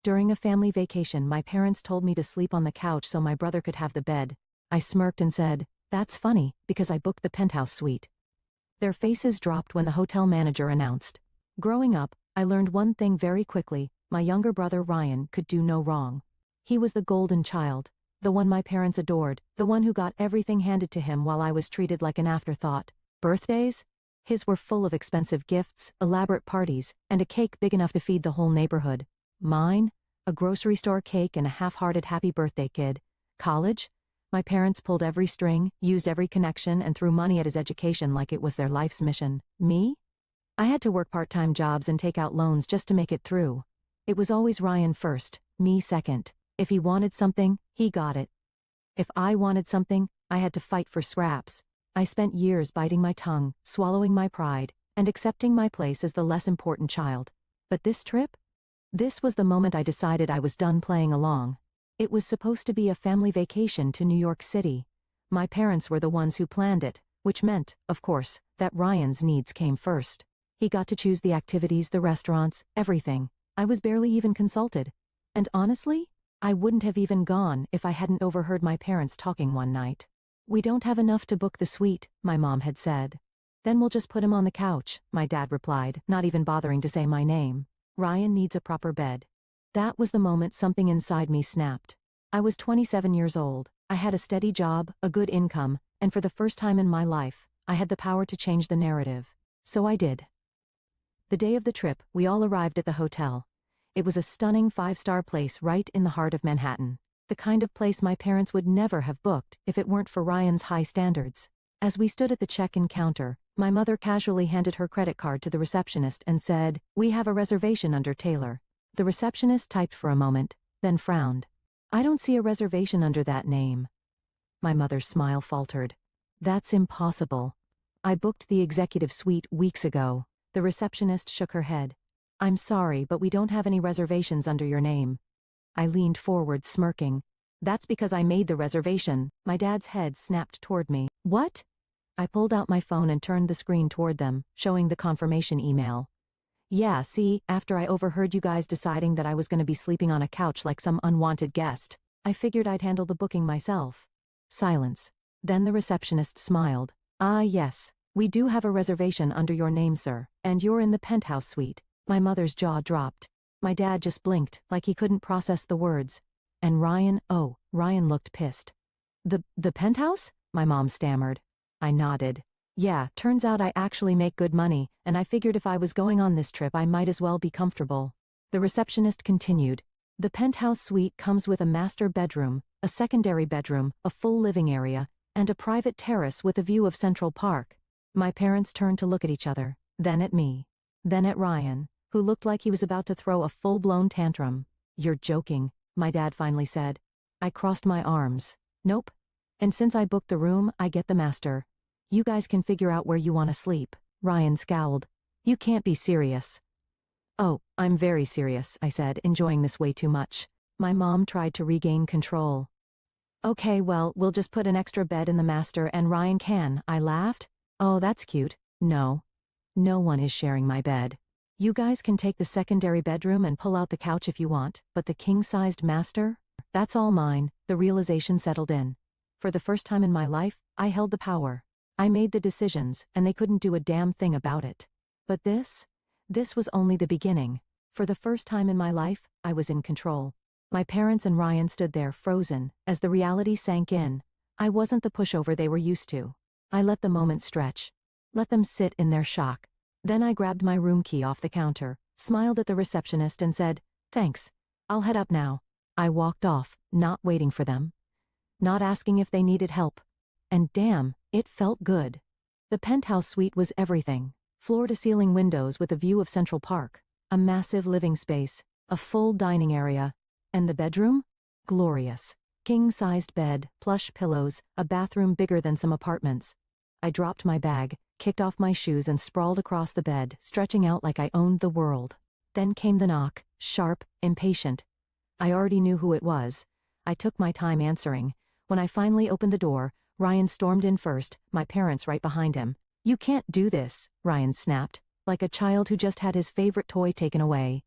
During a family vacation, my parents told me to sleep on the couch so my brother could have the bed. I smirked and said, "That's funny, because I booked the penthouse suite." Their faces dropped when the hotel manager announced. Growing up, I learned one thing very quickly: my younger brother Ryan could do no wrong. He was the golden child, the one my parents adored, the one who got everything handed to him while I was treated like an afterthought. Birthdays? His were full of expensive gifts, elaborate parties, and a cake big enough to feed the whole neighborhood. Mine? A grocery store cake and a half-hearted happy birthday kid. College? My parents pulled every string, used every connection, and threw money at his education like it was their life's mission. Me? I had to work part-time jobs and take out loans just to make it through. It was always Ryan first, me second. If he wanted something, he got it. If I wanted something, I had to fight for scraps. I spent years biting my tongue, swallowing my pride, and accepting my place as the less important child. But this trip? This was the moment I decided I was done playing along. It was supposed to be a family vacation to New York City. My parents were the ones who planned it, which meant, of course, that Ryan's needs came first. He got to choose the activities, the restaurants, everything. I was barely even consulted. And honestly, I wouldn't have even gone if I hadn't overheard my parents talking one night. "We don't have enough to book the suite," my mom had said. "Then we'll just put him on the couch," my dad replied, not even bothering to say my name. "Ryan needs a proper bed." That was the moment something inside me snapped. I was 27 years old. I had a steady job, a good income, and for the first time in my life, I had the power to change the narrative. So I did. The day of the trip, we all arrived at the hotel. It was a stunning 5-star place right in the heart of Manhattan. The kind of place my parents would never have booked if it weren't for Ryan's high standards. As we stood at the check-in counter, my mother casually handed her credit card to the receptionist and said, "We have a reservation under Taylor." The receptionist typed for a moment, then frowned. "I don't see a reservation under that name." My mother's smile faltered. "That's impossible. I booked the executive suite weeks ago." The receptionist shook her head. "I'm sorry, but we don't have any reservations under your name." I leaned forward, smirking. "That's because I made the reservation." My dad's head snapped toward me. "What?" I pulled out my phone and turned the screen toward them, showing the confirmation email. "Yeah, see, after I overheard you guys deciding that I was going to be sleeping on a couch like some unwanted guest, I figured I'd handle the booking myself." Silence. Then the receptionist smiled. "Ah, yes. We do have a reservation under your name, sir, and you're in the penthouse suite." My mother's jaw dropped. My dad just blinked, like he couldn't process the words. "And Ryan?" "Oh," Ryan looked pissed. The penthouse?" my mom stammered. I nodded. "Yeah, turns out I actually make good money, and I figured if I was going on this trip I might as well be comfortable." The receptionist continued. "The penthouse suite comes with a master bedroom, a secondary bedroom, a full living area, and a private terrace with a view of Central Park." My parents turned to look at each other, then at me, then at Ryan, who looked like he was about to throw a full-blown tantrum. "You're joking," my dad finally said. I crossed my arms. "Nope. And since I booked the room, I get the master. You guys can figure out where you want to sleep." Ryan scowled. "You can't be serious." "Oh, I'm very serious," I said, enjoying this way too much. My mom tried to regain control. "Okay, well, we'll just put an extra bed in the master and Ryan can," I laughed. "Oh, that's cute." "No. No one is sharing my bed. You guys can take the secondary bedroom and pull out the couch if you want, but the king-sized master? That's all mine." The realization settled in. For the first time in my life, I held the power. I made the decisions, and they couldn't do a damn thing about it. But this was only the beginning. For the first time in my life, I was in control. My parents and Ryan stood there frozen, as the reality sank in. I wasn't the pushover they were used to. I let the moment stretch. Let them sit in their shock. Then I grabbed my room key off the counter, smiled at the receptionist and said, "Thanks. I'll head up now." I walked off, not waiting for them. Not asking if they needed help. And damn, it felt good. The penthouse suite was everything. Floor-to-ceiling windows with a view of Central Park. A massive living space. A full dining area. And the bedroom? Glorious. King-sized bed, plush pillows, a bathroom bigger than some apartments. I dropped my bag, kicked off my shoes and sprawled across the bed, stretching out like I owned the world. Then came the knock, sharp, impatient. I already knew who it was. I took my time answering. When I finally opened the door, Ryan stormed in first, my parents right behind him. "You can't do this," Ryan snapped, like a child who just had his favorite toy taken away.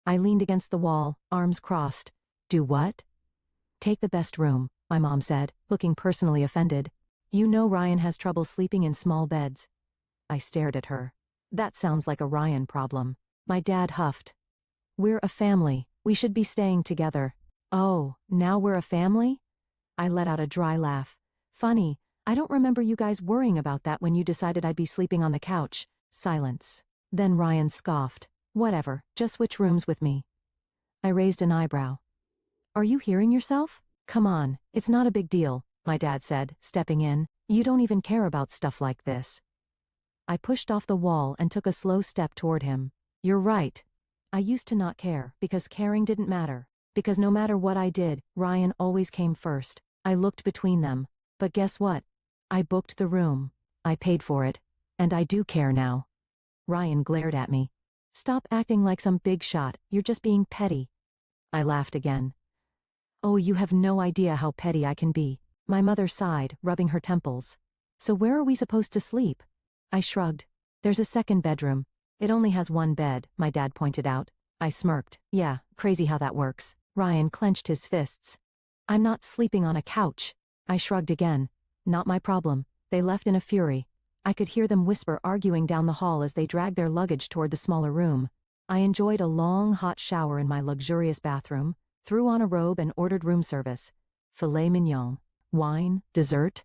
I leaned against the wall, arms crossed. Do what? Take the best room, my mom said, looking personally offended. You know Ryan has trouble sleeping in small beds. I stared at her. That sounds like a Ryan problem. My dad huffed. We're a family. We should be staying together. Oh, now we're a family? I let out a dry laugh. Funny, I don't remember you guys worrying about that when you decided I'd be sleeping on the couch. Silence. Then Ryan scoffed. Whatever, just switch rooms with me. I raised an eyebrow. Are you hearing yourself? Come on, it's not a big deal, my dad said, stepping in. You don't even care about stuff like this. I pushed off the wall and took a slow step toward him. You're right. I used to not care, because caring didn't matter. Because no matter what I did, Ryan always came first. I looked between them. But guess what? I booked the room. I paid for it. And I do care now. Ryan glared at me. Stop acting like some big shot, you're just being petty. I laughed again. Oh, you have no idea how petty I can be. My mother sighed, rubbing her temples. So where are we supposed to sleep? I shrugged. There's a second bedroom. It only has one bed, my dad pointed out. I smirked. Yeah, crazy how that works. Ryan clenched his fists. I'm not sleeping on a couch. I shrugged again. Not my problem. They left in a fury. I could hear them whisper arguing down the hall as they dragged their luggage toward the smaller room. I enjoyed a long, hot shower in my luxurious bathroom, threw on a robe and ordered room service. Filet mignon, wine, dessert.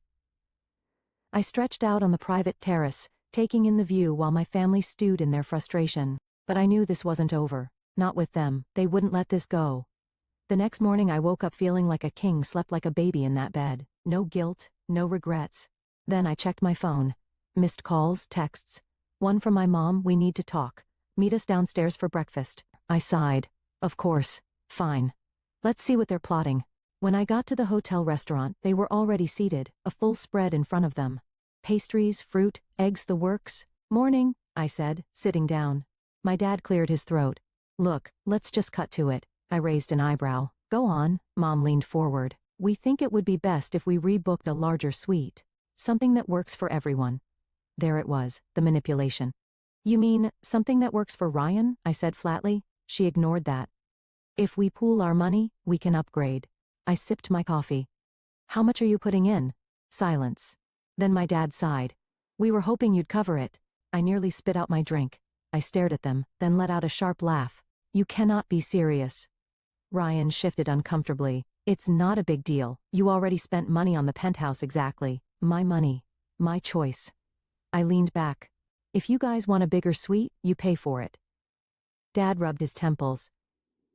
I stretched out on the private terrace, taking in the view while my family stewed in their frustration. But I knew this wasn't over. Not with them, they wouldn't let this go. The next morning I woke up feeling like a king slept like a baby in that bed. No guilt, no regrets. Then I checked my phone. Missed calls, texts. One from my mom, we need to talk. Meet us downstairs for breakfast. I sighed. Of course. Fine. Let's see what they're plotting. When I got to the hotel restaurant, they were already seated, a full spread in front of them. Pastries, fruit, eggs, the works. Morning, I said, sitting down. My dad cleared his throat. Look, let's just cut to it. I raised an eyebrow. Go on, Mom leaned forward. We think it would be best if we rebooked a larger suite. Something that works for everyone. There it was, the manipulation. You mean, something that works for Ryan? I said flatly. She ignored that. If we pool our money, we can upgrade. I sipped my coffee. How much are you putting in? Silence. Then my dad sighed. We were hoping you'd cover it. I nearly spit out my drink. I stared at them, then let out a sharp laugh. You cannot be serious. Ryan shifted uncomfortably. It's not a big deal. You already spent money on the penthouse exactly. My money. My choice. I leaned back. If you guys want a bigger suite, you pay for it. Dad rubbed his temples.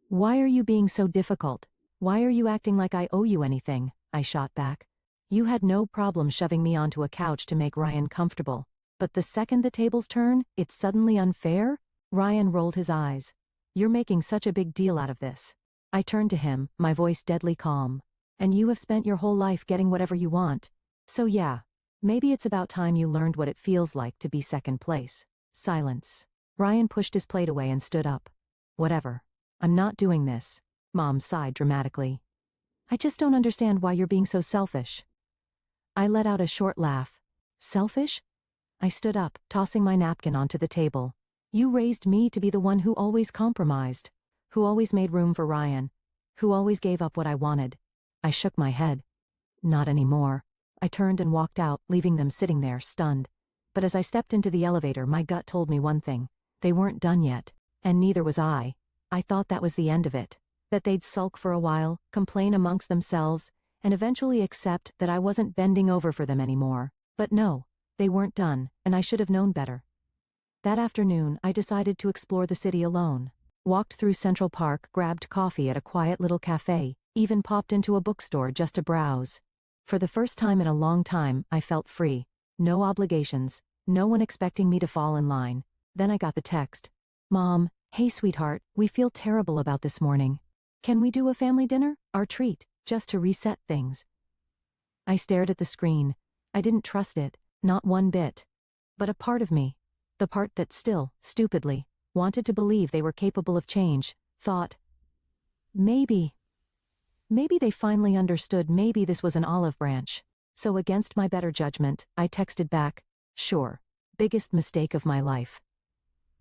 Why are you being so difficult? Why are you acting like I owe you anything? I shot back. You had no problem shoving me onto a couch to make Ryan comfortable. But the second the tables turn, it's suddenly unfair? Ryan rolled his eyes. You're making such a big deal out of this. I turned to him, my voice deadly calm. And you have spent your whole life getting whatever you want. So yeah. Maybe it's about time you learned what it feels like to be second place. Silence. Ryan pushed his plate away and stood up. Whatever. I'm not doing this. Mom sighed dramatically. I just don't understand why you're being so selfish. I let out a short laugh. Selfish? I stood up, tossing my napkin onto the table. You raised me to be the one who always compromised. Who always made room for Ryan. Who always gave up what I wanted. I shook my head. Not anymore. I turned and walked out, leaving them sitting there, stunned. But as I stepped into the elevator, my gut told me one thing. They weren't done yet. And neither was I. I thought that was the end of it. That they'd sulk for a while, complain amongst themselves, and eventually accept that I wasn't bending over for them anymore. But no, they weren't done, and I should have known better. That afternoon, I decided to explore the city alone. Walked through Central Park, grabbed coffee at a quiet little cafe, even popped into a bookstore just to browse. For the first time in a long time, I felt free. No obligations, no one expecting me to fall in line. Then I got the text. Mom, hey sweetheart, we feel terrible about this morning. Can we do a family dinner? Our treat, just to reset things. I stared at the screen. I didn't trust it, not one bit. But a part of me, the part that still, stupidly, wanted to believe they were capable of change, thought, maybe they finally understood, maybe this was an olive branch. So against my better judgment, I texted back, sure, biggest mistake of my life.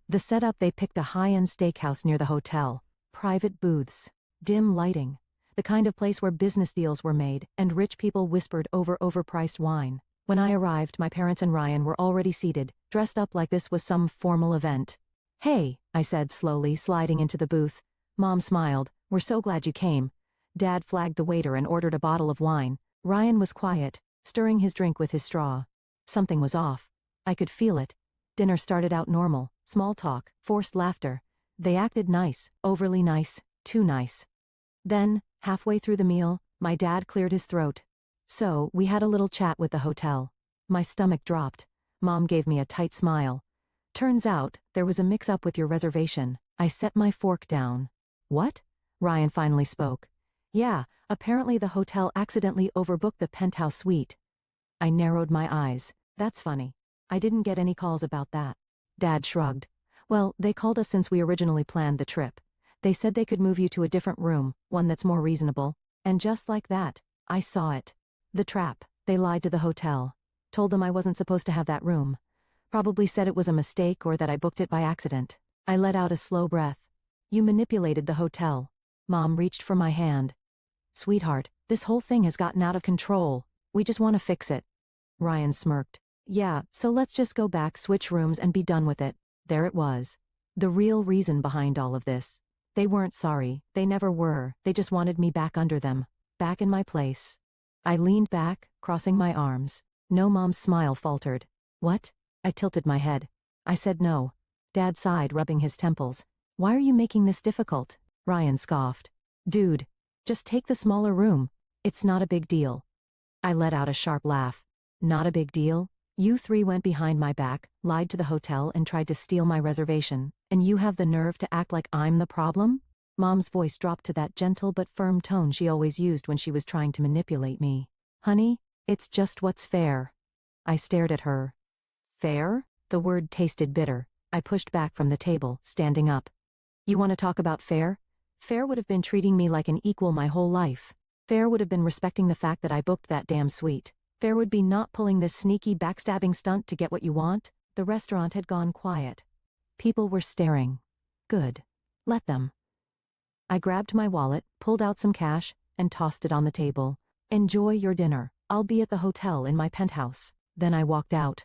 The setup, they picked a high-end steakhouse near the hotel, private booths, dim lighting, the kind of place where business deals were made and rich people whispered over overpriced wine. When I arrived, my parents and Ryan were already seated, dressed up like this was some formal event. "Hey," I said slowly, sliding into the booth. Mom smiled. "We're so glad you came." Dad flagged the waiter and ordered a bottle of wine. Ryan was quiet, stirring his drink with his straw. Something was off. I could feel it. Dinner started out normal, small talk, forced laughter. They acted nice, overly nice, too nice. Then, halfway through the meal, my dad cleared his throat. "So, we had a little chat with the hotel." My stomach dropped. Mom gave me a tight smile. "Turns out, there was a mix-up with your reservation." I set my fork down. "What?" Ryan finally spoke. "Yeah, apparently the hotel accidentally overbooked the penthouse suite." I narrowed my eyes. "That's funny. I didn't get any calls about that." Dad shrugged. "Well, they called us since we originally planned the trip. They said they could move you to a different room, one that's more reasonable. And just like that, I saw it. The trap. They lied to the hotel. Told them I wasn't supposed to have that room. Probably said it was a mistake or that I booked it by accident." I let out a slow breath. "You manipulated the hotel." Mom reached for my hand. "Sweetheart, this whole thing has gotten out of control. We just want to fix it." Ryan smirked. "Yeah, so let's just go back, switch rooms, and be done with it." There it was. The real reason behind all of this. They weren't sorry, they never were, they just wanted me back under them. Back in my place. I leaned back, crossing my arms. No, Mom's smile faltered. "What?" I tilted my head. I said no. Dad sighed, rubbing his temples. "Why are you making this difficult?" Ryan scoffed. "Dude, just take the smaller room. It's not a big deal." I let out a sharp laugh. "Not a big deal? You three went behind my back, lied to the hotel and tried to steal my reservation, and you have the nerve to act like I'm the problem?" Mom's voice dropped to that gentle but firm tone she always used when she was trying to manipulate me. "Honey, it's just what's fair." I stared at her. "Fair?" The word tasted bitter. I pushed back from the table, standing up. "You want to talk about fair? Fair would have been treating me like an equal my whole life. Fair would have been respecting the fact that I booked that damn suite. Fair would be not pulling this sneaky backstabbing stunt to get what you want." The restaurant had gone quiet. People were staring. Good. Let them. I grabbed my wallet, pulled out some cash, and tossed it on the table. "Enjoy your dinner. I'll be at the hotel in my penthouse." Then I walked out.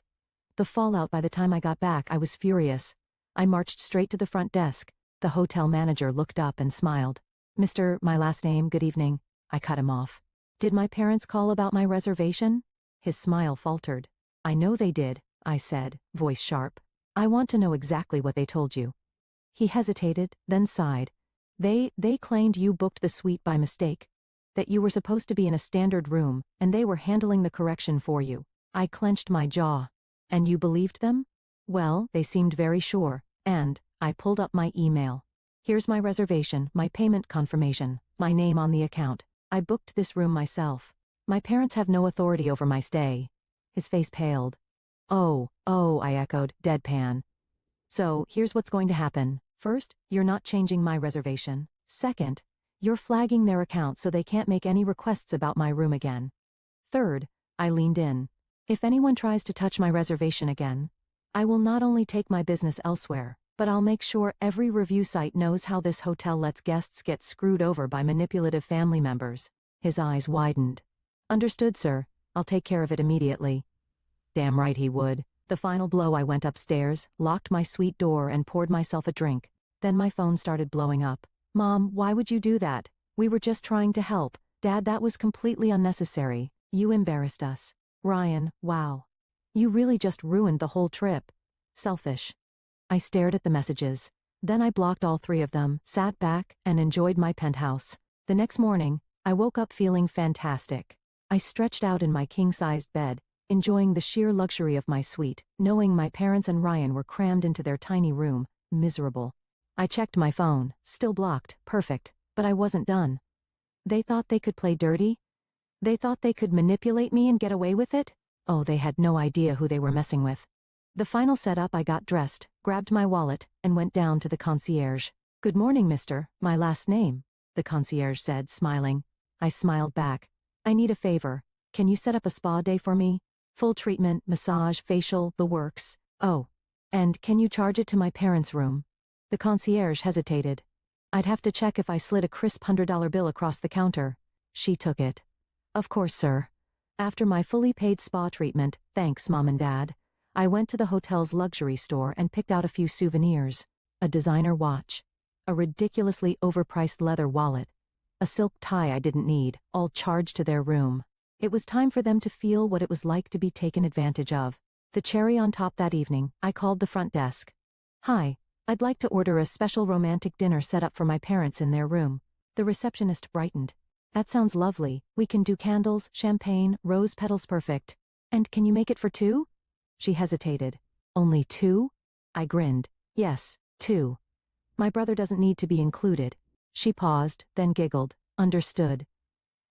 The fallout by the time I got back, I was furious. I marched straight to the front desk. The hotel manager looked up and smiled. "Mr. My last name, good evening." I cut him off. "Did my parents call about my reservation?" His smile faltered. "I know they did," I said, voice sharp. "I want to know exactly what they told you." He hesitated, then sighed. They claimed you booked the suite by mistake. That you were supposed to be in a standard room, and they were handling the correction for you." I clenched my jaw. "And you believed them?" "Well, they seemed very sure, and," I pulled up my email. "Here's my reservation, my payment confirmation, my name on the account. I booked this room myself. My parents have no authority over my stay." His face paled. Oh, I echoed, deadpan. "So, here's what's going to happen. First, you're not changing my reservation. Second, you're flagging their account so they can't make any requests about my room again. Third," I leaned in, "if anyone tries to touch my reservation again, I will not only take my business elsewhere, but I'll make sure every review site knows how this hotel lets guests get screwed over by manipulative family members." His eyes widened. "Understood, sir. I'll take care of it immediately." Damn right he would. The final blow, I went upstairs, locked my suite door and poured myself a drink. Then my phone started blowing up. "Mom, why would you do that? We were just trying to help. Dad, that was completely unnecessary. You embarrassed us. Ryan, wow. You really just ruined the whole trip. Selfish." I stared at the messages. Then I blocked all three of them, sat back, and enjoyed my penthouse. The next morning, I woke up feeling fantastic. I stretched out in my king-sized bed, enjoying the sheer luxury of my suite, knowing my parents and Ryan were crammed into their tiny room, miserable. I checked my phone, still blocked, perfect, but I wasn't done. They thought they could play dirty? They thought they could manipulate me and get away with it? Oh, they had no idea who they were messing with. The final setup, I got dressed, grabbed my wallet, and went down to the concierge. "Good morning, mister, my last name," the concierge said, smiling. I smiled back. "I need a favor. Can you set up a spa day for me? Full treatment, massage, facial, the works. Oh, and can you charge it to my parents' room?" The concierge hesitated. I'd have to check if I slid a crisp $100 bill across the counter. She took it. Of course, sir. After my fully paid spa treatment, thanks Mom and Dad, I went to the hotel's luxury store and picked out a few souvenirs. A designer watch. A ridiculously overpriced leather wallet. A silk tie I didn't need, all charged to their room. It was time for them to feel what it was like to be taken advantage of. The cherry on top that evening, I called the front desk. Hi, I'd like to order a special romantic dinner set up for my parents in their room. The receptionist brightened. That sounds lovely. We can do candles, champagne, rose petals, perfect. And can you make it for 2? She hesitated. Only 2? I grinned. Yes, 2. My brother doesn't need to be included. She paused, then giggled. Understood.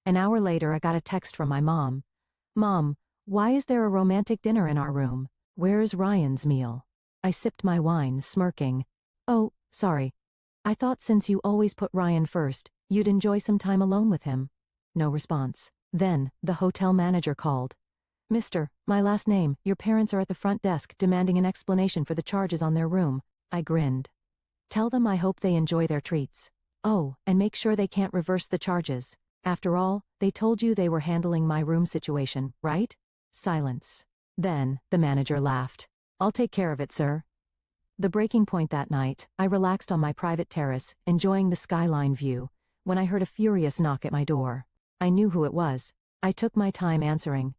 An hour later I got a text from my mom. Mom, why is there a romantic dinner in our room? Where's Ryan's meal? I sipped my wine, smirking. Oh, sorry. I thought since you always put Ryan first, you'd enjoy some time alone with him. No response. Then, the hotel manager called. Mister, my last name, your parents are at the front desk demanding an explanation for the charges on their room. I grinned. Tell them I hope they enjoy their treats. Oh, and make sure they can't reverse the charges. After all, they told you they were handling my room situation, right? Silence. Then, the manager laughed. I'll take care of it, sir. The breaking point that night, I relaxed on my private terrace, enjoying the skyline view, when I heard a furious knock at my door. I knew who it was. I took my time answering.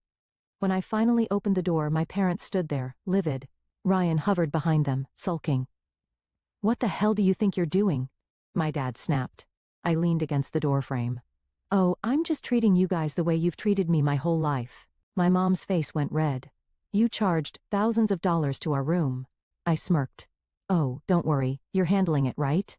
When I finally opened the door, my parents stood there, livid. Ryan hovered behind them, sulking. What the hell do you think you're doing? My dad snapped. I leaned against the doorframe. Oh, I'm just treating you guys the way you've treated me my whole life. My mom's face went red. You charged thousands of dollars to our room. I smirked. Oh, don't worry, you're handling it, right?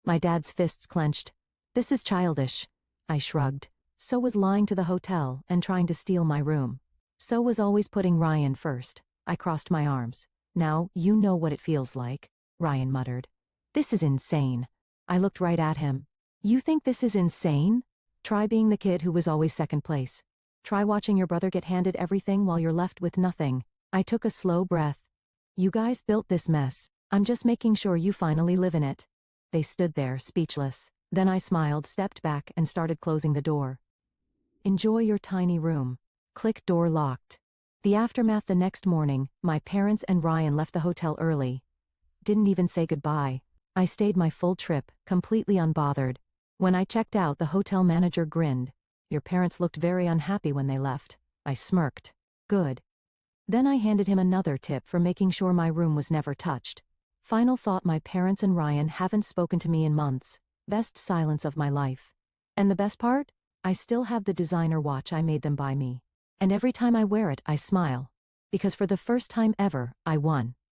My dad's fists clenched. This is childish. I shrugged. So was lying to the hotel and trying to steal my room. So was always putting Ryan first. I crossed my arms. Now, you know what it feels like, Ryan muttered. This is insane. I looked right at him. You think this is insane? Try being the kid who was always second place. Try watching your brother get handed everything while you're left with nothing. I took a slow breath. You guys built this mess. I'm just making sure you finally live in it. They stood there, speechless. Then I smiled, stepped back, and started closing the door. Enjoy your tiny room. Click, door locked. The aftermath: the next morning, my parents and Ryan left the hotel early. Didn't even say goodbye. I stayed my full trip, completely unbothered. When I checked out, the hotel manager grinned. Your parents looked very unhappy when they left. I smirked. Good. Then I handed him another tip for making sure my room was never touched. Final thought: my parents and Ryan haven't spoken to me in months. Best silence of my life. And the best part? I still have the designer watch I made them buy me. And every time I wear it, I smile. Because for the first time ever, I won.